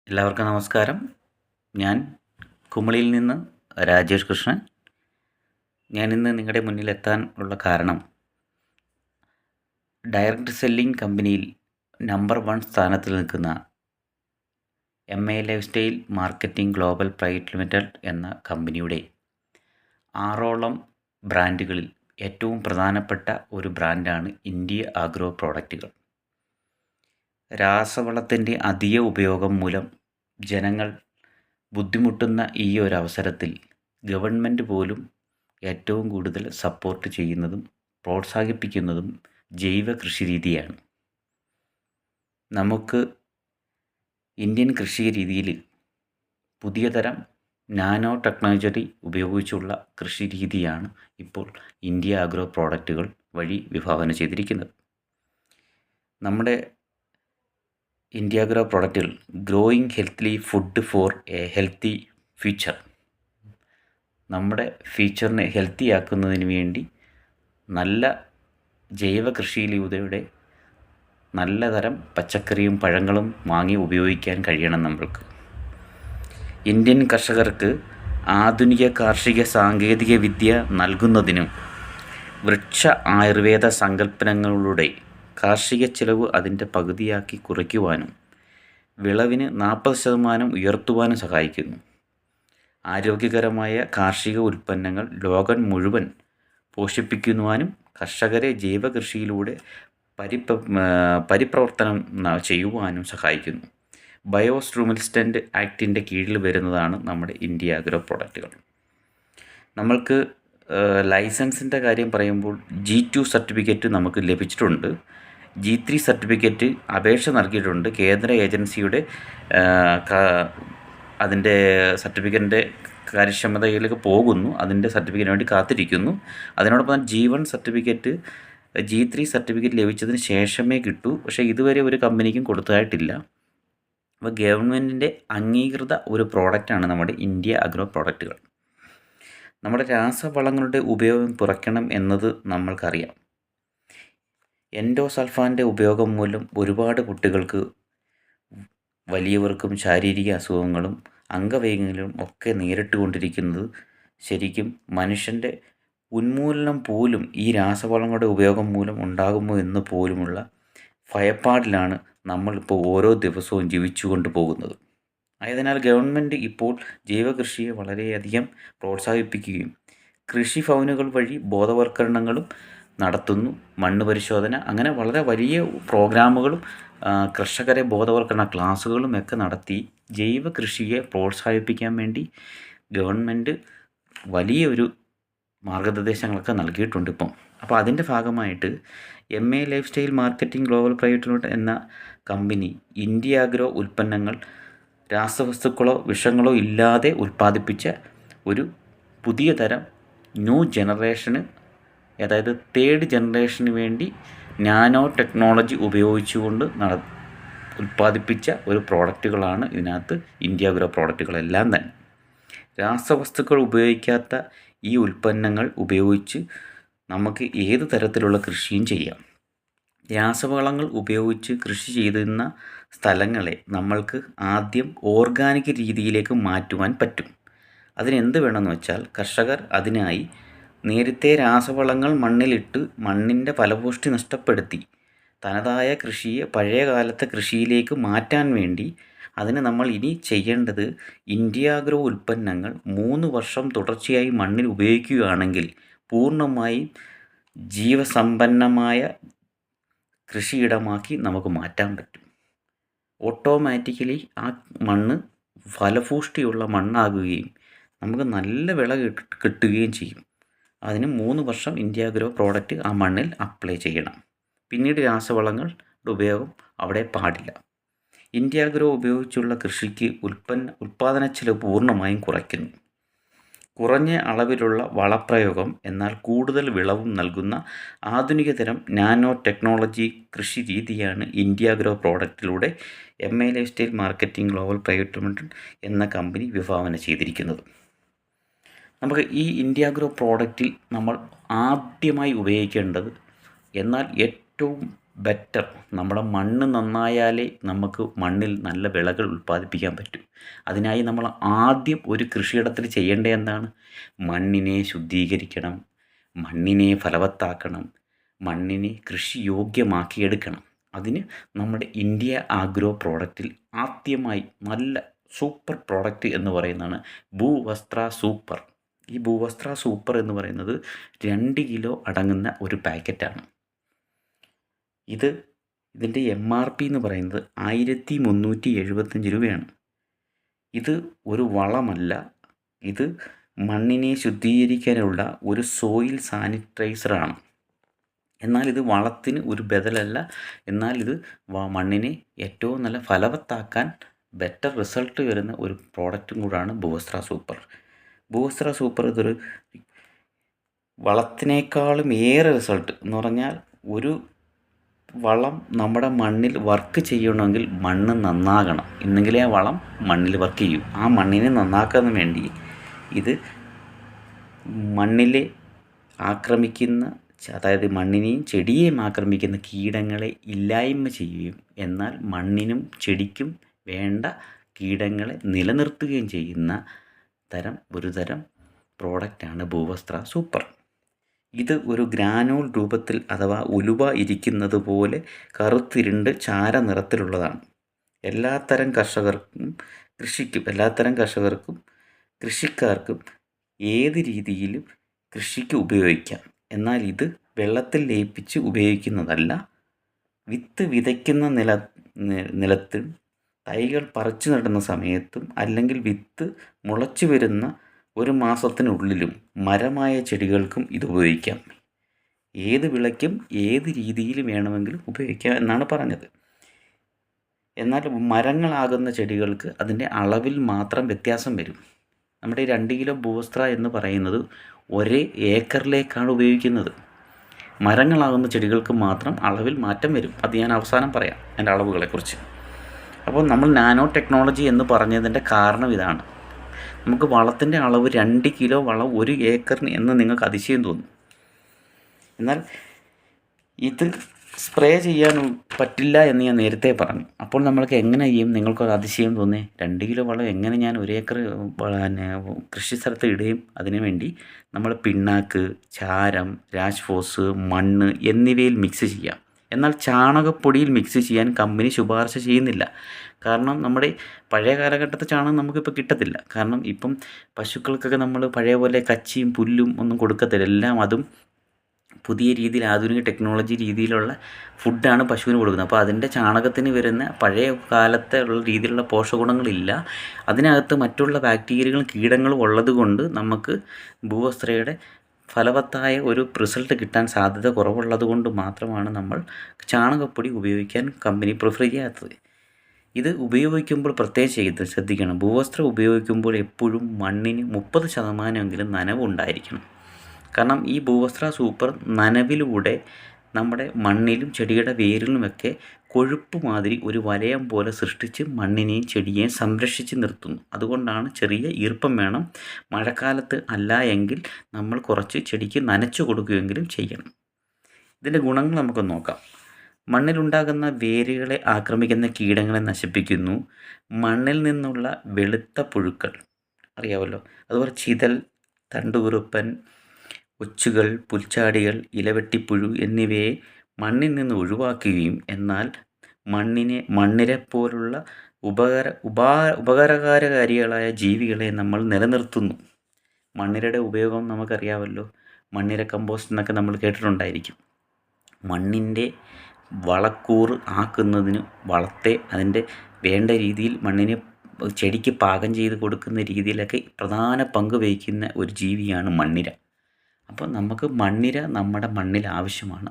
എല്ലാവർക്കും നമസ്കാരം. ഞാൻ കുമളിയിൽ നിന്ന് രാജേഷ് കൃഷ്ണൻ. ഞാനിന്ന് നിങ്ങളുടെ മുന്നിലെത്താൻ ഉള്ള കാരണം, ഡയറക്റ്റ് സെല്ലിംഗ് കമ്പനിയിൽ നമ്പർ 1 സ്ഥാനത്തിൽ നിൽക്കുന്ന MA life style marketing global private limited എന്ന കമ്പനിയുടെ 6ഓളം ബ്രാൻഡുകളിൽ ഏറ്റവും പ്രധാനപ്പെട്ട ഒരു ബ്രാൻഡാണ് ഇന്ത്യ ആഗ്രോ പ്രോഡക്റ്റുകൾ. രാസവളത്തിൻ്റെ അധിക ഉപയോഗം മൂലം ജനങ്ങൾ ബുദ്ധിമുട്ടുന്ന ഈ ഒരു അവസരത്തിൽ ഗവൺമെൻറ് പോലും ഏറ്റവും കൂടുതൽ സപ്പോർട്ട് ചെയ്യുന്നതും പ്രോത്സാഹിപ്പിക്കുന്നതും ജൈവ കൃഷി രീതിയാണ്. നമുക്ക് ഇന്ത്യൻ കൃഷി രീതിയിൽ പുതിയ തരം നാനോ ടെക്നോളജി ഉപയോഗിച്ചുള്ള കൃഷി രീതിയാണ് ഇപ്പോൾ ഇന്ത്യ ആഗ്രോ പ്രോഡക്റ്റുകൾ വഴി വിഭാവന ചെയ്തിരിക്കുന്നത്. നമ്മുടെ ഇന്ത്യ ആഗ്രോ പ്രോഡക്റ്റുകൾ growing healthily food for a healthy future, നമ്മുടെ ഫ്യൂച്ചറിനെ ഹെൽത്തി ആക്കുന്നതിന് വേണ്ടി നല്ല ജൈവ കൃഷിയിലൂടെ നല്ല തരം പച്ചക്കറിയും പഴങ്ങളും വാങ്ങി ഉപയോഗിക്കാൻ കഴിയണം നമ്മൾക്ക്. ഇന്ത്യൻ കർഷകർക്ക് ആധുനിക കാർഷിക സാങ്കേതിക വിദ്യ നൽകുന്നതിനും വൃക്ഷ ആയുർവേദ സങ്കല്പനങ്ങളുടെ കാർഷിക ചെലവ് അതിൻ്റെ പകുതിയാക്കി കുറയ്ക്കുവാനും വിളവിന് 40% ഉയർത്തുവാനും സഹായിക്കുന്നു. ആരോഗ്യകരമായ കാർഷിക ഉൽപ്പന്നങ്ങൾ ലോകം മുഴുവൻ പോഷിപ്പിക്കുവാനും കർഷകരെ ജൈവ കൃഷിയിലൂടെ പരിപ്രവർത്തനം ചെയ്യുവാനും സഹായിക്കുന്നു. ബയോസ്റ്റിമുലന്റ് ആക്ടിൻ്റെ കീഴിൽ വരുന്നതാണ് നമ്മുടെ ഇന്ത്യ ആഗ്രോ പ്രോഡക്റ്റുകൾ. നമ്മൾക്ക് ലൈസൻസിൻ്റെ കാര്യം പറയുമ്പോൾ G2 സർട്ടിഫിക്കറ്റ് നമുക്ക് ലഭിച്ചിട്ടുണ്ട്. G3 സർട്ടിഫിക്കറ്റ് അപേക്ഷ നൽകിയിട്ടുണ്ട്. കേന്ദ്ര ഏജൻസിയുടെ അതിൻ്റെ സർട്ടിഫിക്കറ്റിൻ്റെ കാര്യക്ഷമതയിലേക്ക് പോകുന്നു. അതിൻ്റെ സർട്ടിഫിക്കറ്റിന് വേണ്ടി കാത്തിരിക്കുന്നു. അതിനോടൊപ്പം G1 സർട്ടിഫിക്കറ്റ്, G3 സർട്ടിഫിക്കറ്റ് ലഭിച്ചതിന് ശേഷമേ കിട്ടൂ. പക്ഷേ ഇതുവരെ ഒരു കമ്പനിക്കും കൊടുത്തതായിട്ടില്ല. അപ്പോൾ ഗവൺമെൻറ്റിൻ്റെ അംഗീകൃത ഒരു പ്രോഡക്റ്റാണ് നമ്മുടെ ഇന്ത്യ ആഗ്രോ പ്രോഡക്റ്റുകൾ. നമ്മുടെ രാസവളങ്ങളുടെ ഉപയോഗം കുറയ്ക്കണം എന്നത് നമ്മൾക്കറിയാം. എൻഡോസൾഫാൻ്റെ ഉപയോഗം മൂലം ഒരുപാട് കുട്ടികൾക്ക് വലിയവർക്കും ശാരീരിക അസുഖങ്ങളും അംഗവൈകല്യങ്ങളും ഒക്കെ നേരിട്ടുകൊണ്ടിരിക്കുന്നത് ശരിക്കും മനുഷ്യൻ്റെ ഉന്മൂലനം പോലും ഈ രാസവളങ്ങളുടെ ഉപയോഗം മൂലം ഉണ്ടാകുമോ എന്ന് പോലുമുള്ള ഭയപ്പാടിലാണ് നമ്മളിപ്പോൾ ഓരോ ദിവസവും ജീവിച്ചു കൊണ്ട് പോകുന്നത്. ആയതിനാൽ ഗവൺമെൻറ് ഇപ്പോൾ ജൈവ കൃഷിയെ വളരെയധികം പ്രോത്സാഹിപ്പിക്കുകയും കൃഷി ഭവനുകൾ വഴി ബോധവൽക്കരണങ്ങളും നടത്തുന്നു. മണ്ണ് പരിശോധന, അങ്ങനെ വളരെ വലിയ പ്രോഗ്രാമുകളും കർഷകരെ ബോധവൽക്കരണ ക്ലാസ്സുകളും ഒക്കെ നടത്തി ജൈവ കൃഷിയെ പ്രോത്സാഹിപ്പിക്കാൻ വേണ്ടി ഗവൺമെൻറ് വലിയൊരു മാർഗനിർദ്ദേശങ്ങളൊക്കെ നൽകിയിട്ടുണ്ട് ഇപ്പം. അപ്പോൾ അതിൻ്റെ ഭാഗമായിട്ട് MA life style marketing global private limited എന്ന കമ്പനി ഇന്ത്യ ആഗ്രോ ഉൽപ്പന്നങ്ങൾ രാസവസ്തുക്കളോ വിഷങ്ങളോ ഇല്ലാതെ ഉൽപ്പാദിപ്പിച്ച ഒരു പുതിയ തരം ന്യൂ ജനറേഷന്, അതായത് 3rd ജനറേഷന് വേണ്ടി നാനോ ടെക്നോളജി ഉപയോഗിച്ചുകൊണ്ട് ഉൽപ്പാദിപ്പിച്ച ഒരു പ്രോഡക്റ്റുകളാണ് ഇതിനകത്ത് ഇന്ത്യ ആഗ്രോ പ്രോഡക്റ്റുകളെല്ലാം തന്നെ. രാസവസ്തുക്കൾ ഉപയോഗിക്കാത്ത ഈ ഉൽപ്പന്നങ്ങൾ ഉപയോഗിച്ച് നമുക്ക് ഏത് തരത്തിലുള്ള കൃഷിയും ചെയ്യാം. രാസവളങ്ങൾ ഉപയോഗിച്ച് കൃഷി ചെയ്യുന്ന സ്ഥലങ്ങളെ നമ്മൾക്ക് ആദ്യം ഓർഗാനിക് രീതിയിലേക്ക് മാറ്റുവാൻ പറ്റും. അതിനെന്ത് വേണമെന്ന് വെച്ചാൽ കർഷകർ അതിനായി നേരത്തെ രാസവളങ്ങൾ മണ്ണിലിട്ട് മണ്ണിൻ്റെ ഫലപുഷ്ടി നഷ്ടപ്പെടുത്തി തനതായ കൃഷിയെ പഴയ കാലത്തെ കൃഷിയിലേക്ക് മാറ്റാൻ വേണ്ടി അതിന് നമ്മൾ ഇനി ചെയ്യേണ്ടത് ഇന്ത്യ ആഗ്രോ ഉൽപ്പന്നങ്ങൾ 3 വർഷം തുടർച്ചയായി മണ്ണിൽ ഉപയോഗിക്കുകയാണെങ്കിൽ പൂർണ്ണമായും ജീവസമ്പന്നമായ കൃഷിയിടമാക്കി നമുക്ക് മാറ്റാൻ പറ്റും. ഓട്ടോമാറ്റിക്കലി ആ മണ്ണ് ഫലപുഷ്ടിയുള്ള മണ്ണാകുകയും നമുക്ക് നല്ല വിള കിട്ടുകയും ചെയ്യും. അതിന് 3 വർഷം ഇന്ത്യ ആഗ്രോ പ്രോഡക്റ്റ് ആ മണ്ണിൽ അപ്ലൈ ചെയ്യണം. പിന്നീട് രാസവളങ്ങളുടെ ഉപയോഗം അവിടെ പാടില്ല. ഇന്ത്യ ആഗ്രോ ഉപയോഗിച്ചുള്ള കൃഷിക്ക് ഉൽപ്പാദന ചെലവ് പൂർണ്ണമായും കുറയ്ക്കുന്നു. കുറഞ്ഞ അളവിലുള്ള വളപ്രയോഗം എന്നാൽ കൂടുതൽ വിളവും നൽകുന്ന ആധുനിക തരം നാനോ ടെക്നോളജി കൃഷി രീതിയാണ് ഇന്ത്യ ആഗ്രോ പ്രോഡക്റ്റിലൂടെ MA life style marketing global private limited എന്ന കമ്പനി വിഭാവന ചെയ്തിരിക്കുന്നത്. നമുക്ക് ഈ ഇന്ത്യ ആഗ്രോ പ്രോഡക്റ്റിൽ നമ്മൾ ആദ്യമായി ഉപയോഗിക്കേണ്ടത്, എന്നാൽ ഏറ്റവും ബെറ്റർ. നമ്മുടെ മണ്ണ് നന്നായാലേ നമുക്ക് മണ്ണിൽ നല്ല വിളകൾ ഉൽപ്പാദിപ്പിക്കാൻ പറ്റൂ. അതിനായി നമ്മൾ ആദ്യം ഒരു കൃഷിയിടത്തിൽ ചെയ്യേണ്ടത് എന്താണ്? മണ്ണിനെ ശുദ്ധീകരിക്കണം, മണ്ണിനെ ഫലവത്താക്കണം, മണ്ണിനെ കൃഷി യോഗ്യമാക്കിയെടുക്കണം. അതിന് നമ്മുടെ ഇന്ത്യ ആഗ്രോ പ്രോഡക്റ്റിൽ ആദ്യമായി നല്ല സൂപ്പർ പ്രോഡക്റ്റ് എന്ന് പറയുന്നതാണ് ഭൂവസ്ത്ര സൂപ്പർ. ഈ ഭൂവസ്ത്ര സൂപ്പർ എന്ന് പറയുന്നത് 2 കിലോ അടങ്ങുന്ന ഒരു പാക്കറ്റാണ്. ഇതിൻ്റെ MRP എന്ന് പറയുന്നത് 1375 രൂപയാണ്. ഇത് ഒരു വളമല്ല, ഇത് മണ്ണിനെ ശുദ്ധീകരിക്കാനുള്ള ഒരു സോയിൽ സാനിറ്റൈസറാണ്. എന്നാൽ ഇത് വളത്തിന് ഒരു ബദലല്ല. എന്നാൽ ഇത് മണ്ണിനെ ഏറ്റവും നല്ല ഫലവത്താക്കാൻ ബെറ്റർ റിസൾട്ട് വരുന്ന ഒരു പ്രോഡക്റ്റും കൂടാണ് ഭൂവസ്ത്ര സൂപ്പർ. ഭൂവസ്ത്ര സൂപ്പർ ഇതൊരു വളത്തിനേക്കാളും ഏറെ റിസൾട്ട് എന്ന് പറഞ്ഞാൽ, ഒരു വളം നമ്മുടെ മണ്ണിൽ വർക്ക് ചെയ്യണമെങ്കിൽ മണ്ണ് നന്നാകണം, എന്നെങ്കിലേ ആ വളം മണ്ണിൽ വർക്ക് ചെയ്യൂ. ആ മണ്ണിനെ നന്നാക്കാൻ വേണ്ടി ഇത് മണ്ണിലെ ആക്രമിക്കുന്ന, അതായത് മണ്ണിനെയും ചെടിയെയും ആക്രമിക്കുന്ന കീടങ്ങളെ ഇല്ലായ്മ ചെയ്യുകയും എന്നാൽ മണ്ണിനും ചെടിക്കും വേണ്ട കീടങ്ങളെ നിലനിർത്തുകയും ചെയ്യുന്ന ഒരു തരം പ്രോഡക്റ്റാണ് ഭൂവസ്ത്ര സൂപ്പർ. ഇത് ഒരു ഗ്രാനൂൾ രൂപത്തിൽ അഥവാ ഉലുവ ഇരിക്കുന്നത് പോലെ കറുത്തിരുണ്ട് ചാര നിറത്തിലുള്ളതാണ്. എല്ലാത്തരം കർഷകർക്കും കൃഷിക്കാർക്കും ഏത് രീതിയിലും കൃഷിക്ക് ഉപയോഗിക്കാം. എന്നാൽ ഇത് വെള്ളത്തിൽ ലയിപ്പിച്ച് ഉപയോഗിക്കുന്നതല്ല. വിത്ത് വിതയ്ക്കുന്ന നിലത്തും തൈകൾ പറിച്ചു നടുന്ന സമയത്തും അല്ലെങ്കിൽ വിത്ത് മുളച്ചു വരുന്ന 1 മാസത്തിനുള്ളിലും മരമായ ചെടികൾക്കും ഇത് ഉപയോഗിക്കാം. ഏത് വിളയ്ക്കും ഏത് രീതിയിൽ വേണമെങ്കിലും ഉപയോഗിക്കാം എന്നാണ് പറഞ്ഞത്. എന്നാൽ മരങ്ങളാകുന്ന ചെടികൾക്ക് അതിൻ്റെ അളവിൽ മാത്രം വ്യത്യാസം വരും. നമ്മുടെ 2 കിലോ ഭൂവസ്ത്ര എന്ന് പറയുന്നത് 1 ഏക്കറിലേക്കാണ് ഉപയോഗിക്കുന്നത്. മരങ്ങളാകുന്ന ചെടികൾക്ക് മാത്രം അളവിൽ മാറ്റം വരും. അത് ഞാൻ അവസാനം പറയാം, അതിൻ്റെ അളവുകളെക്കുറിച്ച്. അപ്പോൾ നമ്മൾ നാനോ ടെക്നോളജി എന്ന് പറഞ്ഞതിൻ്റെ കാരണം ഇതാണ്. നമുക്ക് വളത്തിൻ്റെ അളവ് 2 കിലോ വളം 1 ഏക്കറിന് എന്ന് നിങ്ങൾക്ക് അതിശയം തോന്നും. എന്നാൽ ഇത് സ്പ്രേ ചെയ്യാൻ പറ്റില്ല എന്ന് ഞാൻ നേരത്തെ പറഞ്ഞു. അപ്പോൾ നമ്മൾക്ക് എങ്ങനെ ചെയ്യും? നിങ്ങൾക്കൊരു അതിശയം തോന്നേ, 2 കിലോ വളം എങ്ങനെ ഞാൻ 1 ഏക്കർ കൃഷി സ്ഥലത്ത് ഇടുകയും? അതിനു വേണ്ടി നമ്മൾ പിണ്ണാക്ക്, ചാരം, രാജ്ഫോസ്, മണ്ണ് എന്നിവയിൽ മിക്സ് ചെയ്യാം. എന്നാൽ ചാണകപ്പൊടിയിൽ മിക്സ് ചെയ്യാൻ കമ്പനി ശുപാർശ ചെയ്യുന്നില്ല. കാരണം നമ്മുടെ പഴയ കാലഘട്ടത്തെ ചാണകം നമുക്കിപ്പോൾ കിട്ടത്തില്ല. കാരണം ഇപ്പം പശുക്കൾക്കൊക്കെ നമ്മൾ പഴയ പോലെ കച്ചിയും പുല്ലും ഒന്നും കൊടുക്കത്തില്ല. എല്ലാം അതും പുതിയ രീതിയിൽ ആധുനിക ടെക്നോളജി രീതിയിലുള്ള ഫുഡാണ് പശുവിന് കൊടുക്കുന്നത്. അപ്പോൾ അതിൻ്റെ ചാണകത്തിന് വരുന്ന പഴയ കാലത്തെ ഉള്ള രീതിയിലുള്ള പോഷകഗുണങ്ങളില്ല. അതിനകത്ത് മറ്റുള്ള ബാക്ടീരിയകളും കീടങ്ങളും ഉള്ളത് കൊണ്ട് നമുക്ക് ഭൂവസ്ത്രയുടെ ഫലവത്തായ ഒരു റിസൾട്ട് കിട്ടാൻ സാധ്യത കുറവുള്ളത് കൊണ്ട് മാത്രമാണ് നമ്മൾ ചാണകപ്പൊടി ഉപയോഗിക്കാൻ കമ്പനി പ്രിഫർ ചെയ്യാത്തത്. ഇത് ഉപയോഗിക്കുമ്പോൾ പ്രത്യേകം ശ്രദ്ധിക്കണം. ഭൂവസ്ത്രം ഉപയോഗിക്കുമ്പോൾ എപ്പോഴും മണ്ണിന് 30% നനവ് ഉണ്ടായിരിക്കണം. കാരണം ഈ ഭൂവസ്ത്ര സൂപ്പർ നനവിലൂടെ നമ്മുടെ മണ്ണിലും ചെടിയുടെ വേരിലുമൊക്കെ കൊഴുപ്പ് മാതിരി ഒരു വലയം പോലെ സൃഷ്ടിച്ച് മണ്ണിനെയും ചെടിയെയും സംരക്ഷിച്ച് നിർത്തുന്നു. അതുകൊണ്ടാണ് ചെറിയ ഈർപ്പം വേണം. മഴക്കാലത്ത് അല്ല എങ്കിൽ നമ്മൾ കുറച്ച് ചെടിക്ക് നനച്ചു കൊടുക്കുകയെങ്കിലും ചെയ്യണം. ഇതിൻ്റെ ഗുണങ്ങൾ നമുക്ക് നോക്കാം. മണ്ണിലുണ്ടാകുന്ന വേരുകളെ ആക്രമിക്കുന്ന കീടങ്ങളെ നശിപ്പിക്കുന്നു. മണ്ണിൽ നിന്നുള്ള വെളുത്ത പുഴുക്കൾ അറിയാമല്ലോ, അതുപോലെ ചിതൽ, തണ്ടുകുറുപ്പൻ, ഒച്ചുകൾ, പുൽച്ചാടികൾ, ഇലവെട്ടിപ്പുഴു എന്നിവയെ മണ്ണിൽ നിന്ന് ഒഴിവാക്കുകയും എന്നാൽ മണ്ണിരെപ്പോലുള്ള ഉപകാരകാരികളായ ജീവികളെ നമ്മൾ നിലനിർത്തുന്നു. മണ്ണിരയുടെ ഉപയോഗം നമുക്കറിയാമല്ലോ. മണ്ണിര കമ്പോസ്റ്റ് എന്നൊക്കെ നമ്മൾ കേട്ടിട്ടുണ്ടായിരിക്കും. മണ്ണിൻ്റെ വളക്കൂറ് ആക്കുന്നതിന് വളത്തെ അതിൻ്റെ വേണ്ട രീതിയിൽ മണ്ണിനെ ചെടിക്ക് പാകം ചെയ്ത് കൊടുക്കുന്ന രീതിയിലൊക്കെ പ്രധാന പങ്ക് വഹിക്കുന്ന ഒരു ജീവിയാണ് മണ്ണിര. അപ്പോൾ നമുക്ക് മണ്ണിര നമ്മുടെ മണ്ണിൽ ആവശ്യമാണ്.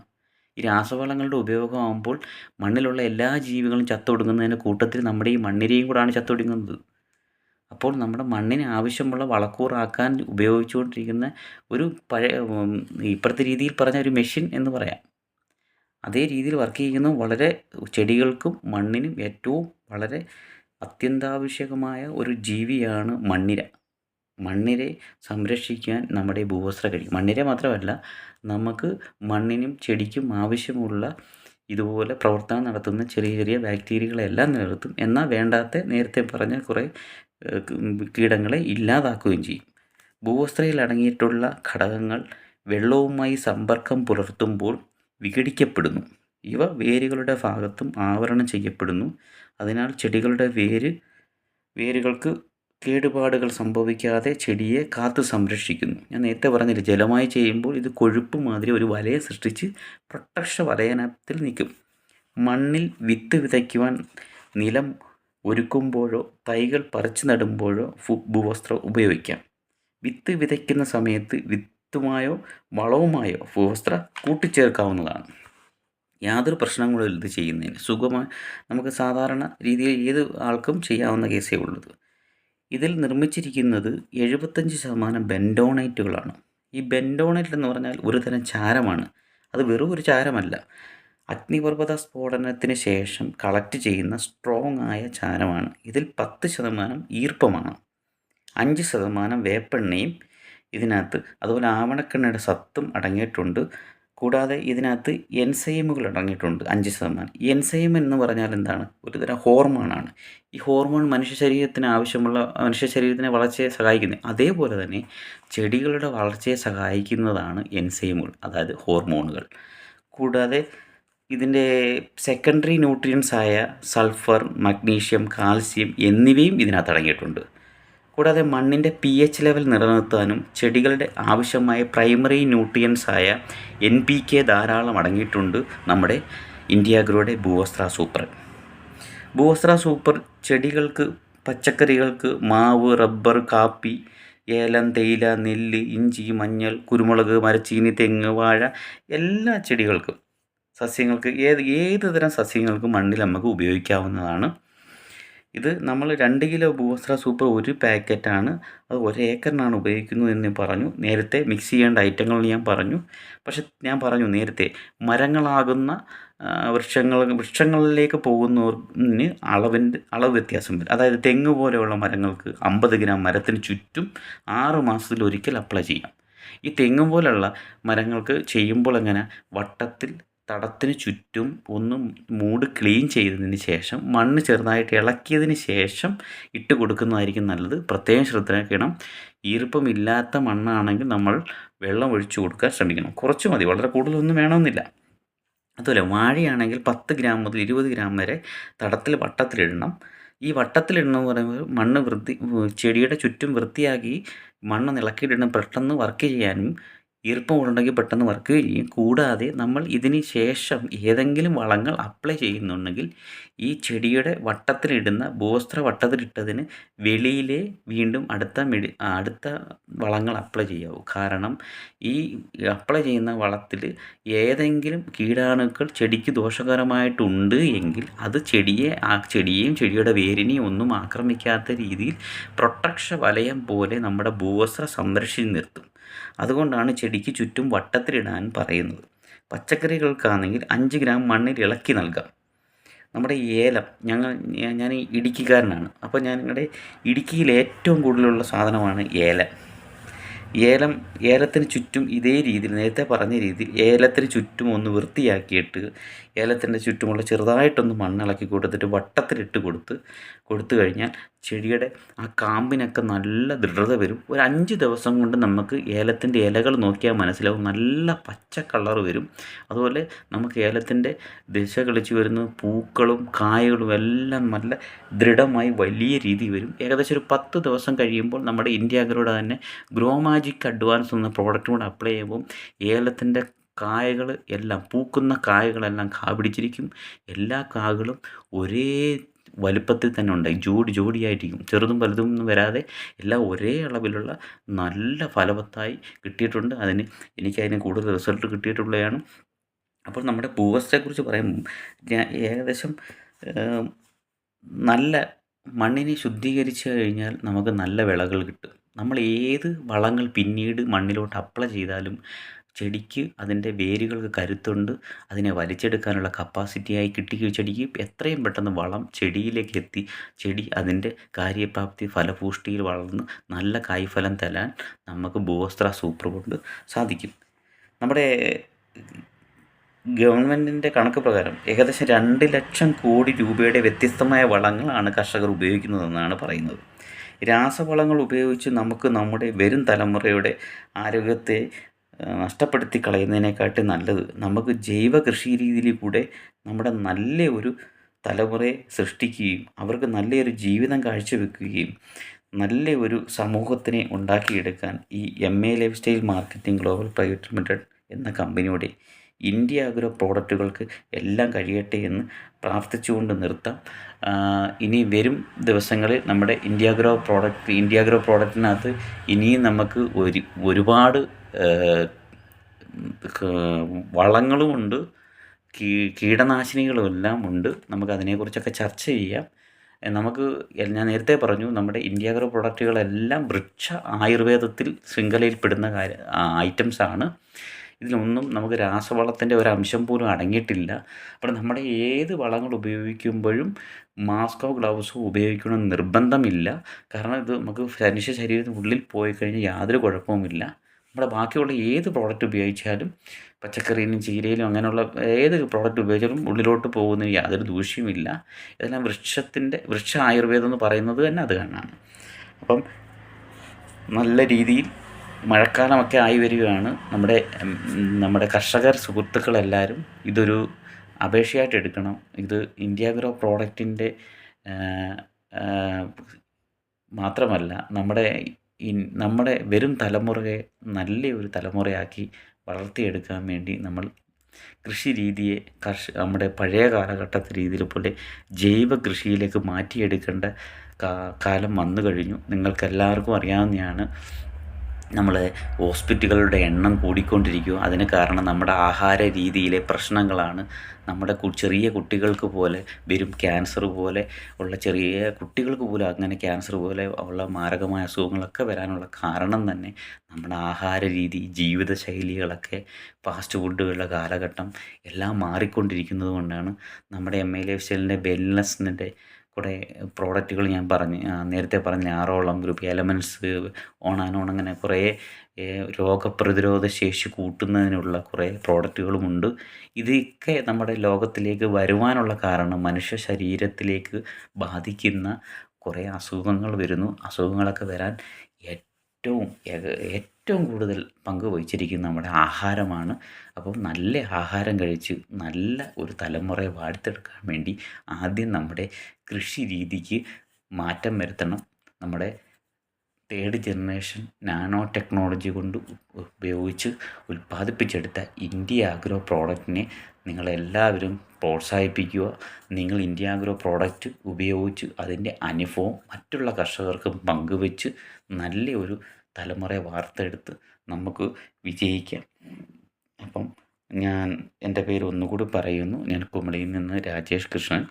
ഈ രാസവളങ്ങളുടെ ഉപയോഗമാകുമ്പോൾ മണ്ണിലുള്ള എല്ലാ ജീവികളും ചത്തൊടുങ്ങുന്നതിൻ്റെ കൂട്ടത്തിൽ നമ്മുടെ ഈ മണ്ണിരയും കൂടാണ് ചത്തൊടുങ്ങുന്നത്. അപ്പോൾ നമ്മുടെ മണ്ണിന് ആവശ്യമുള്ള വളക്കൂറാക്കാൻ ഉപയോഗിച്ചുകൊണ്ടിരിക്കുന്ന ഒരു ഇപ്പോഴത്തെ രീതിയിൽ പറഞ്ഞ ഒരു മെഷീൻ എന്ന് പറയാം. അതേ രീതിയിൽ വർക്ക് ചെയ്യുന്ന വളരെ ചെടികൾക്കും മണ്ണിനും ഏറ്റവും വളരെ അത്യന്താപേക്ഷിതമായ ഒരു ജീവിയാണ് മണ്ണിര. മണ്ണിരെ സംരക്ഷിക്കാൻ നമ്മുടെ ഭൂവസ്ത്ര കഴിയും. മണ്ണിര മാത്രമല്ല, നമുക്ക് മണ്ണിനും ചെടിക്കും ആവശ്യമുള്ള ഇതുപോലെ പ്രവർത്തനം നടത്തുന്ന ചെറിയ ചെറിയ ബാക്ടീരിയകളെല്ലാം നിലനിർത്തും. എന്നാൽ വേണ്ടാത്ത നേരത്തെ പറഞ്ഞ കുറേ കീടങ്ങളെ ഇല്ലാതാക്കുകയും ചെയ്യും. ഭൂവസ്ത്രയിൽ അടങ്ങിയിട്ടുള്ള ഘടകങ്ങൾ വെള്ളവുമായി സമ്പർക്കം പുലർത്തുമ്പോൾ വിഘടിക്കപ്പെടുന്നു. ഇവ വേരുകളുടെ ഭാഗത്തും ആവരണം ചെയ്യപ്പെടുന്നു. അതിനാൽ ചെടികളുടെ വേരുകൾക്ക് കേടുപാടുകൾ സംഭവിക്കാതെ ചെടിയെ കാത്തു സംരക്ഷിക്കുന്നു. ഞാൻ നേരത്തെ പറഞ്ഞില്ലേ, ജലമായി ചെയ്യുമ്പോൾ ഇത് കൊഴുപ്പ് മാതിരി ഒരു വലയം സൃഷ്ടിച്ച് പ്രൊട്ടക്ഷൻ വലയനത്തിൽ നിൽക്കും. മണ്ണിൽ വിത്ത് വിതയ്ക്കുവാൻ നിലം ഒരുക്കുമ്പോഴോ തൈകൾ പറിച്ചു നടുമ്പോഴോ ഭൂവസ്ത്രം ഉപയോഗിക്കാം. വിത്ത് വിതയ്ക്കുന്ന സമയത്ത് വിത്തുമായോ വളവുമായോ ഭൂവസ്ത്ര കൂട്ടിച്ചേർക്കാവുന്നതാണ്. യാതൊരു പ്രശ്നങ്ങളും ഇത് ചെയ്യുന്നതിന് സുഖമായി നമുക്ക് സാധാരണ രീതിയിൽ ഏത് ആൾക്കും ചെയ്യാവുന്ന കേസേ ഉള്ളത്. ഇതിൽ നിർമ്മിച്ചിരിക്കുന്നത് 75% ബെൻഡോണൈറ്റുകളാണ്. ഈ ബെൻഡോണൈറ്റ് എന്ന് പറഞ്ഞാൽ ഒരു തരം ചാരമാണ്. അത് വെറും ഒരു ചാരമല്ല, അഗ്നിപർവ്വത സ്ഫോടനത്തിന് ശേഷം കളക്ട് ചെയ്യുന്ന സ്ട്രോങ് ആയ ചാരമാണ്. ഇതിൽ 10% ഈർപ്പമാണ്, 5% വേപ്പെണ്ണയും ഇതിനകത്ത്, അതുപോലെ ആവണക്കെണ്ണയുടെ സത്തും അടങ്ങിയിട്ടുണ്ട്. കൂടാതെ ഇതിനകത്ത് എൻസൈമുകൾ അടങ്ങിയിട്ടുണ്ട് 5%. എൻസൈം എന്ന് പറഞ്ഞാൽ എന്താണ്? ഒരു തരം ഹോർമോണാണ്. ഈ ഹോർമോൺ മനുഷ്യ ശരീരത്തിനെ വളർച്ചയെ സഹായിക്കുന്നത്. അതേപോലെ തന്നെ ചെടികളുടെ വളർച്ചയെ സഹായിക്കുന്നതാണ് എൻസൈമുകൾ, അതായത് ഹോർമോണുകൾ. കൂടാതെ ഇതിൻ്റെ സെക്കൻഡറി ന്യൂട്രിയൻസ് ആയ സൾഫർ, മഗ്നീഷ്യം, കാൽസ്യം എന്നിവയും ഇതിനകത്ത് അടങ്ങിയിട്ടുണ്ട്. കൂടാതെ മണ്ണിൻ്റെ pH ലെവൽ നിലനിർത്താനും ചെടികളുടെ ആവശ്യമായ പ്രൈമറി ന്യൂട്രിയൻസ് ആയ NPK ധാരാളം അടങ്ങിയിട്ടുണ്ട് നമ്മുടെ ഇന്ത്യ അഗ്രോയുടെ ഭൂവസ്ത്ര സൂപ്പർ. ഭൂവസ്ത്ര സൂപ്പർ ചെടികൾക്ക്, പച്ചക്കറികൾക്ക്, മാവ്, റബ്ബർ, കാപ്പി, ഏലം, തേയില, നെല്ല്, ഇഞ്ചി, മഞ്ഞൾ, കുരുമുളക്, മരച്ചീനി, തെങ്ങ്, വാഴ, എല്ലാ ചെടികൾക്കും, സസ്യങ്ങൾക്ക്, ഏത് തരം സസ്യങ്ങൾക്കും മണ്ണിൽ നമുക്ക് ഉപയോഗിക്കാവുന്നതാണ്. ഇത് നമ്മൾ 2 കിലോ ഭൂവസ്ത്ര സൂപ്പർ ഒരു പാക്കറ്റാണ്, അത് 1 ഏക്കറിനാണ് ഉപയോഗിക്കുന്നത് എന്ന് പറഞ്ഞു. നേരത്തെ മിക്സ് ചെയ്യേണ്ട ഐറ്റങ്ങൾ ഞാൻ പറഞ്ഞു. പക്ഷെ ഞാൻ പറഞ്ഞു നേരത്തെ, മരങ്ങളാകുന്ന വൃക്ഷങ്ങളിലേക്ക് പോകുന്നതിന് അളവ് വ്യത്യാസം വരും. അതായത് തെങ്ങ് പോലെയുള്ള മരങ്ങൾക്ക് 50 ഗ്രാം മരത്തിന് ചുറ്റും 6 മാസത്തിലൊരിക്കൽ അപ്ലൈ ചെയ്യാം. ഈ തെങ്ങ് പോലുള്ള മരങ്ങൾക്ക് ചെയ്യുമ്പോൾ എങ്ങനെ, വട്ടത്തിൽ തടത്തിന് ചുറ്റും ഒന്ന് മൂട് ക്ലീൻ ചെയ്തതിന് ശേഷം മണ്ണ് ചെറുതായിട്ട് ഇളക്കിയതിന് ശേഷം ഇട്ട് കൊടുക്കുന്നതായിരിക്കും നല്ലത്. പ്രത്യേകം ശ്രദ്ധിക്കണം, ഈർപ്പമില്ലാത്ത മണ്ണാണെങ്കിൽ നമ്മൾ വെള്ളം ഒഴിച്ചു കൊടുക്കാൻ ശ്രമിക്കണം. കുറച്ച് മതി, വളരെ കൂടുതലൊന്നും വേണമെന്നില്ല. അതുപോലെ വാഴയാണെങ്കിൽ 10 ഗ്രാം മുതൽ 20 ഗ്രാം വരെ തടത്തിൽ വട്ടത്തിലിടണം. ഈ വട്ടത്തിലിടണമെന്ന് പറയുമ്പോൾ ചെടിയുടെ ചുറ്റും വൃത്തിയാക്കി മണ്ണ് ഇളക്കിയിടണം, പെട്ടെന്ന് വർക്ക് ചെയ്യാനും ഈർപ്പമുണ്ടെങ്കിൽ പെട്ടെന്ന് വർക്ക് ചെയ്യും. കൂടാതെ നമ്മൾ ഇതിന് ശേഷം ഏതെങ്കിലും വളങ്ങൾ അപ്ലൈ ചെയ്യുന്നുണ്ടെങ്കിൽ ഈ ചെടിയുടെ വട്ടത്തിലിടുന്ന ഭൂവസ്ത്ര വട്ടത്തിലിട്ടതിന് വെളിയിലെ വീണ്ടും അടുത്ത വളങ്ങൾ അപ്ലൈ ചെയ്യാവൂ. കാരണം ഈ അപ്ലൈ ചെയ്യുന്ന വളത്തിൽ ഏതെങ്കിലും കീടാണുക്കൾ ചെടിക്ക് ദോഷകരമായിട്ടുണ്ട് എങ്കിൽ അത് ചെടിയെയും ചെടിയുടെ വേരിനെയും ഒന്നും ആക്രമിക്കാത്ത രീതിയിൽ പ്രൊട്ടക്ഷൻ വലയം പോലെ നമ്മുടെ ഭൂവസ്ത്ര സംരക്ഷിച്ച് നിർത്തും. അതുകൊണ്ടാണ് ചെടിക്ക് ചുറ്റും വട്ടത്തിലിടാൻ പറയുന്നത്. പച്ചക്കറികൾക്കാണെങ്കിൽ 5 ഗ്രാം മണ്ണിൽ ഇളക്കി നൽകാം. നമ്മുടെ ഏലം, ഞാൻ ഇടുക്കിക്കാരനാണ്, അപ്പോൾ ഞങ്ങളുടെ ഇടുക്കിയിൽ ഏറ്റവും കൂടുതലുള്ള സാധനമാണ് ഏലം. ഏലത്തിന് ചുറ്റും ഇതേ രീതിയിൽ, നേരത്തെ പറഞ്ഞ രീതിയിൽ ഏലത്തിന് ചുറ്റും ഒന്ന് വൃത്തിയാക്കിയിട്ട് ഏലത്തിൻ്റെ ചുറ്റുമുള്ള ചെറുതായിട്ടൊന്ന് മണ്ണിളക്കി കൊടുത്തിട്ട് വട്ടത്തിലിട്ട് കൊടുത്തു കഴിഞ്ഞാൽ ചെടിയുടെ ആ കാമ്പിനൊക്കെ നല്ല ദൃഢത വരും. ഒരു 5 ദിവസം കൊണ്ട് നമുക്ക് ഏലത്തിൻ്റെ ഇലകൾ നോക്കിയാൽ മനസ്സിലാവും, നല്ല പച്ച കളർ വരും. അതുപോലെ നമുക്ക് ഏലത്തിൻ്റെ ദിശ കളിച്ച് വരുന്ന പൂക്കളും കായകളും എല്ലാം നല്ല ദൃഢമായി വലിയ രീതി വരും. ഏകദേശം ഒരു 10 ദിവസം കഴിയുമ്പോൾ നമ്മുടെ ഇന്ത്യ അഗ്രോയുടെ തന്നെ ഗ്രോ മാജിക് അഡ്വാൻസ് എന്ന പ്രോഡക്റ്റും കൂടെ അപ്ലൈ ചെയ്യുമ്പോൾ ഏലത്തിൻ്റെ കായകൾ എല്ലാം, പൂക്കുന്ന കായകളെല്ലാം കാ പിടിച്ചിരിക്കും. എല്ലാ കാകളും ഒരേ വലുപ്പത്തിൽ തന്നെ ഉണ്ടായി, ജോഡിയായിട്ടിരിക്കും. ചെറുതും വലുതും ഒന്നും വരാതെ എല്ലാം ഒരേ അളവിലുള്ള നല്ല ഫലവത്തായി കിട്ടിയിട്ടുണ്ട്. എനിക്കതിന് കൂടുതൽ റിസൾട്ട് കിട്ടിയിട്ടുള്ളതാണ്. അപ്പോൾ നമ്മുടെ ഭൂവസ്ത്രയെക്കുറിച്ച് പറയുമ്പോൾ ഏകദേശം നല്ല മണ്ണിനെ ശുദ്ധീകരിച്ച് കഴിഞ്ഞാൽ നമുക്ക് നല്ല വിളകൾ കിട്ടും. നമ്മൾ ഏത് വളങ്ങൾ പിന്നീട് മണ്ണിലോട്ട് അപ്ലൈ ചെയ്താലും ചെടിക്ക് അതിൻ്റെ വേരുകൾക്ക് കരുത്തുണ്ട്. അതിനെ വലിച്ചെടുക്കാനുള്ള കപ്പാസിറ്റിയായി ചെടിക്ക് എത്രയും പെട്ടെന്ന് വളം ചെടിയിലേക്ക് എത്തി ചെടി അതിൻ്റെ കാര്യപ്രാപ്തി ഫലപുഷ്ടിയിൽ വളർന്ന് നല്ല കായ്ഫലം തരാൻ നമുക്ക് ഭൂവസ്ത്ര സൂപ്പർ കൊണ്ട് സാധിക്കും. നമ്മുടെ ഗവൺമെൻറ്റിൻ്റെ കണക്ക് പ്രകാരം ഏകദേശം 2 ലക്ഷം കോടി രൂപയുടെ വ്യത്യസ്തമായ വളങ്ങളാണ് കർഷകർ ഉപയോഗിക്കുന്നതെന്നാണ് പറയുന്നത്. രാസവളങ്ങൾ ഉപയോഗിച്ച് നമുക്ക് നമ്മുടെ വരും തലമുറയുടെ ആരോഗ്യത്തെ നഷ്ടപ്പെടുത്തി കളയുന്നതിനെക്കാട്ടി നല്ലത് നമുക്ക് ജൈവ കൃഷി രീതിയിൽ കൂടെ നമ്മുടെ നല്ല ഒരു തലമുറയെ സൃഷ്ടിക്കുകയും അവർക്ക് നല്ലൊരു ജീവിതം കാഴ്ചവെക്കുകയും നല്ല ഒരു സമൂഹത്തിനെ ഉണ്ടാക്കിയെടുക്കാൻ ഈ MA life style marketing global private limited എന്ന കമ്പനിയുടെ ഇന്ത്യ അഗ്രോ പ്രോഡക്റ്റുകൾക്ക് എല്ലാം കഴിയട്ടെ എന്ന് പ്രാർത്ഥിച്ചുകൊണ്ട് നിർത്താം. ഇനി വരും ദിവസങ്ങളിൽ നമ്മുടെ ഇന്ത്യ അഗ്രോ പ്രോഡക്റ്റിനകത്ത് ഇനിയും നമുക്ക് ഒരുപാട് വളങ്ങളുമുണ്ട്, കീടനാശിനികളും എല്ലാം ഉണ്ട്. നമുക്കതിനെക്കുറിച്ചൊക്കെ ചർച്ച ചെയ്യാം. ഞാൻ നേരത്തെ പറഞ്ഞു, നമ്മുടെ ഇന്ത്യ അഗ്രോ പ്രോഡക്റ്റുകളെല്ലാം വൃക്ഷ ആയുർവേദത്തിൽ ശൃംഖലയിൽപ്പെടുന്ന ഐറ്റംസാണ്. ഇതിലൊന്നും നമുക്ക് രാസവളത്തിൻ്റെ ഒരംശം പോലും അടങ്ങിയിട്ടില്ല. അപ്പോൾ നമ്മുടെ ഏത് വളങ്ങൾ ഉപയോഗിക്കുമ്പോഴും മാസ്കോ ഗ്ലൗസോ ഉപയോഗിക്കണമെന്ന് നിർബന്ധമില്ല. കാരണം ഇത് നമുക്ക് മനുഷ്യ ശരീരത്തിനുള്ളിൽ പോയി കഴിഞ്ഞാൽ യാതൊരു കുഴപ്പവുമില്ല. നമ്മുടെ ബാക്കിയുള്ള ഏത് പ്രോഡക്റ്റ് ഉപയോഗിച്ചാലും, പച്ചക്കറിയിലും ചീരയിലും അങ്ങനെയുള്ള ഏത് പ്രോഡക്റ്റ് ഉപയോഗിച്ചാലും ഉള്ളിലോട്ട് പോകുന്നതിന് യാതൊരു ദൂഷ്യമില്ല. ഇതെല്ലാം വൃക്ഷ ആയുർവേദം എന്ന് പറയുന്നത് തന്നെ അത് തന്നെയാണ്. അപ്പം നല്ല രീതിയിൽ മഴക്കാലമൊക്കെ ആയി വരികയാണ്. നമ്മുടെ കർഷകർ സുഹൃത്തുക്കളെല്ലാവരും ഇതൊരു അപേക്ഷയായിട്ട് എടുക്കണം. ഇത് ഇന്ത്യ അഗ്രോ പ്രോഡക്റ്റിൻ്റെ മാത്രമല്ല, നമ്മുടെ വരും തലമുറയെ നല്ലൊരു തലമുറയാക്കി വളർത്തിയെടുക്കാൻ വേണ്ടി നമ്മൾ കൃഷി രീതിയെ നമ്മുടെ പഴയ കാലഘട്ടത്തെ രീതിയിൽ പോലെ ജൈവ കൃഷിയിലേക്ക് മാറ്റിയെടുക്കേണ്ട കാലം വന്നു കഴിഞ്ഞു. നിങ്ങൾക്കെല്ലാവർക്കും അറിയാവുന്നതാണ്, നമ്മളെ ഹോസ്പിറ്റലുകളുടെ എണ്ണം കൂടിക്കൊണ്ടിരിക്കുക. അതിന് കാരണം നമ്മുടെ ആഹാര രീതിയിലെ പ്രശ്നങ്ങളാണ്. നമ്മുടെ ചെറിയ കുട്ടികൾക്ക് പോലെ വരും ക്യാൻസർ പോലെ ഉള്ള ചെറിയ കുട്ടികൾക്ക് പോലും അങ്ങനെ ക്യാൻസർ പോലെ ഉള്ള മാരകമായ അസുഖങ്ങളൊക്കെ വരാനുള്ള കാരണം തന്നെ നമ്മുടെ ആഹാര രീതി, ജീവിതശൈലികളൊക്കെ, ഫാസ്റ്റ് ഫുഡുകളുടെ കാലഘട്ടം എല്ലാം മാറിക്കൊണ്ടിരിക്കുന്നത് കൊണ്ടാണ്. നമ്മുടെ MA ലൈഫ് സ്റ്റൈലിൻ്റെ വെൽനെസ്സിൻ്റെ കുറേ പ്രോഡക്റ്റുകൾ ഞാൻ നേരത്തെ പറഞ്ഞ 6ഓളം ഗ്രൂപ്പ് എലമെൻറ്റ്സ്, ഓൺ അങ്ങനെ കുറേ രോഗപ്രതിരോധ ശേഷി കൂട്ടുന്നതിനുള്ള കുറേ പ്രോഡക്റ്റുകളുമുണ്ട്. ഇതൊക്കെ നമ്മുടെ ലോകത്തിലേക്ക് വരുവാനുള്ള കാരണം മനുഷ്യ ശരീരത്തിലേക്ക് ബാധിക്കുന്ന കുറേ അസുഖങ്ങൾ വരുന്നു. അസുഖങ്ങളൊക്കെ വരാൻ ഏറ്റവും കൂടുതൽ പങ്ക് വഹിച്ചിരിക്കുന്നത് നമ്മുടെ ആഹാരമാണ്. അപ്പം നല്ല ആഹാരം കഴിച്ച് നല്ല ഒരു തലമുറയെ വാർത്തെടുക്കാൻ വേണ്ടി ആദ്യം നമ്മുടെ കൃഷി രീതിക്ക് മാറ്റം വരുത്തണം. നമ്മുടെ 3rd ജനറേഷൻ നാനോ ടെക്നോളജി കൊണ്ട് ഉപയോഗിച്ച് ഉൽപ്പാദിപ്പിച്ചെടുത്ത ഇന്ത്യ അഗ്രോ പ്രോഡക്റ്റിനെ നിങ്ങളെല്ലാവരും പ്രോത്സാഹിപ്പിക്കുക. നിങ്ങൾ ഇന്ത്യ അഗ്രോ പ്രോഡക്റ്റ് ഉപയോഗിച്ച് അതിൻ്റെ അനുഭവം മറ്റുള്ള കർഷകർക്ക് പങ്കുവെച്ച് നല്ല ഒരു തലമുറയെ വാർത്തെടുത്ത് നമുക്ക് വിജയിക്കാം. അപ്പം എൻ്റെ പേര് ഒന്നുകൂടി പറയുന്നു. ഞാൻ കുമളിയിൽ നിന്ന് Rajesh Krishnan.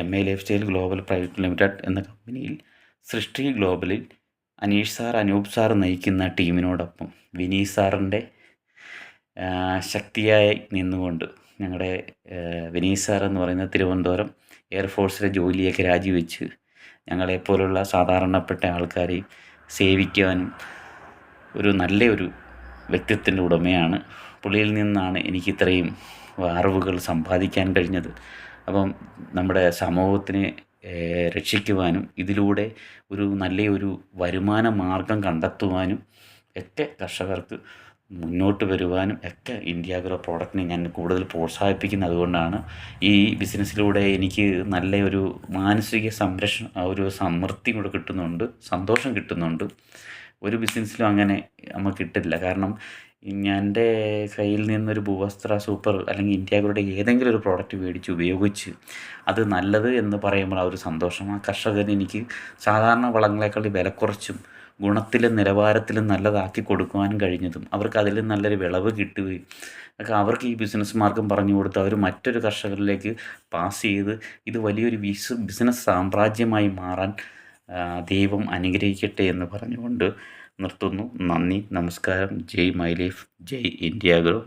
MA life style global private limited എന്ന കമ്പനിയിൽ സൃഷ്ടി ഗ്ലോബലിൽ അനീഷ് സാർ, അനൂപ് സാർ നയിക്കുന്ന ടീമിനോടൊപ്പം വിനീത് സാറിൻ്റെ ശക്തിയായി നിന്നുകൊണ്ട് ഞങ്ങളുടെ വിനീത് സാർ എന്ന് പറയുന്ന തിരുവനന്തപുരം എയർഫോഴ്സിലെ ജോലിയൊക്കെ രാജിവെച്ച് ഞങ്ങളെപ്പോലുള്ള സാധാരണപ്പെട്ട ആൾക്കാരെ സേവിക്കുവാനും ഒരു നല്ലൊരു വ്യക്തിത്വത്തിൻ്റെ ഉടമയാണ്. പുള്ളിയിൽ നിന്നാണ് എനിക്ക് ഇത്രയും അറിവുകൾ സമ്പാദിക്കാൻ കഴിഞ്ഞത്. അപ്പം നമ്മുടെ സമൂഹത്തിനെ രക്ഷിക്കുവാനും ഇതിലൂടെ ഒരു നല്ലൊരു വരുമാന മാർഗം കണ്ടെത്തുവാനും ഒക്കെ കർഷകർക്ക് മുന്നോട്ട് വരുവാനും ഒക്കെ ഇന്ത്യ അഗ്രോ പ്രോഡക്റ്റിനെ ഞാൻ കൂടുതൽ പ്രോത്സാഹിപ്പിക്കുന്നത് അതുകൊണ്ടാണ്. ഈ ബിസിനസ്സിലൂടെ എനിക്ക് നല്ലൊരു മാനസിക ഒരു സമൃദ്ധി കൂടെ കിട്ടുന്നുണ്ട്, സന്തോഷം കിട്ടുന്നുണ്ട്. ഒരു ബിസിനസ്സിലും അങ്ങനെ നമുക്ക് കിട്ടില്ല. കാരണം എൻ്റെ കയ്യിൽ നിന്നൊരു ഭൂവസ്ത്ര സൂപ്പർ അല്ലെങ്കിൽ ഇന്ത്യ അഗ്രോയുടെ ഏതെങ്കിലും ഒരു പ്രോഡക്റ്റ് മേടിച്ച് ഉപയോഗിച്ച് അത് നല്ലത് എന്ന് പറയുമ്പോൾ ആ ഒരു സന്തോഷം ആ കർഷകന് എനിക്ക് സാധാരണ വളങ്ങളെക്കാൾ വില കുറച്ചും ഗുണത്തിലും നിലവാരത്തിലും നല്ലതാക്കി കൊടുക്കുവാനും കഴിഞ്ഞതും അവർക്ക് അതിൽ നല്ലൊരു വിളവ് കിട്ടുകയും ഒക്കെ അവർക്ക് ഈ ബിസിനസ് മാർഗം പറഞ്ഞു കൊടുത്ത് അവർ മറ്റൊരു കർഷകരിലേക്ക് പാസ് ചെയ്ത് ഇത് വലിയൊരു ബിസിനസ് സാമ്രാജ്യമായി മാറാൻ ദൈവം അനുഗ്രഹിക്കട്ടെ എന്ന് പറഞ്ഞുകൊണ്ട് നിർത്തുന്നു. നന്ദി, നമസ്കാരം. ജയ് മൈ ലൈഫ്, ജയ് ഇന്ത്യ അഗ്രോ.